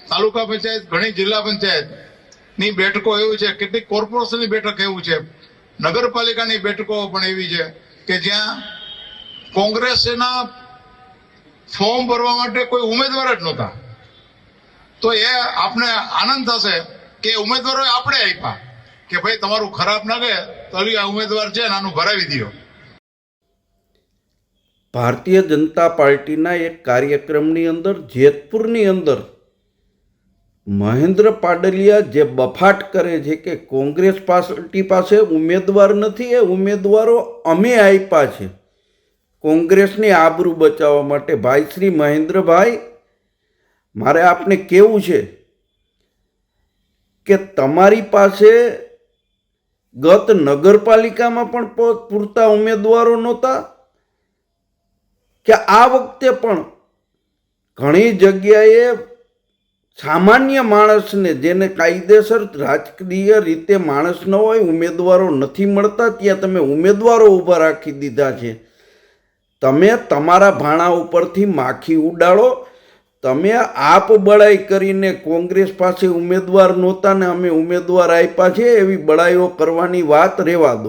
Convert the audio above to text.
તાલુકા પંચાયત, ઘણી જિલ્લા પંચાયતની બેઠકો એવી છે, કેટલીક કોર્પોરેશનની બેઠક એવું છે, નગરપાલિકાની બેઠકો પણ એવી છે કે જ્યાં કોંગ્રેસના ફોર્મ ભરવા માટે કોઈ ઉમેદવાર જ નહોતા. તો એ આપને આનંદ થશે કે ઉમેદવારો આપણે આપ્યા કે ભાઈ તમારું ખરાબ ના ગયે તો આ ઉમેદવાર છે આનું ભરાવી દો. ભારતીય જનતા પાર્ટીના એક કાર્યક્રમની અંદર જેતપુરની અંદર મહેન્દ્ર પાડલિયા જે બફાટ કરે છે કે કોંગ્રેસ પાર્ટી પાસે ઉમેદવાર નથી, એ ઉમેદવારો અમે આપ્યા છે કોંગ્રેસની આબરૂ બચાવવા માટે. ભાઈ શ્રી મહેન્દ્રભાઈ, મારે આપને કહેવું છે કે તમારી પાસે ગત નગરપાલિકામાં પણ પૂરતા ઉમેદવારો નહોતા કે આ વખતે પણ ઘણી જગ્યાએ સામાન્ય માણસને, જેને કાયદેસર રાજકીય રીતે માણસ ન હોય, ઉમેદવારો નથી મળતા, ત્યાં તમે ઉમેદવારો ઊભા રાખી દીધા છે. તમે તમારા ભાણા ઉપરથી માખી ઉડાડો. તમે આપ બળાઈ કરીને કોંગ્રેસ પાસે ઉમેદવાર નહોતા ને અમે ઉમેદવાર આપ્યા છે એવી બળાઈઓ કરવાની વાત રહેવા દો.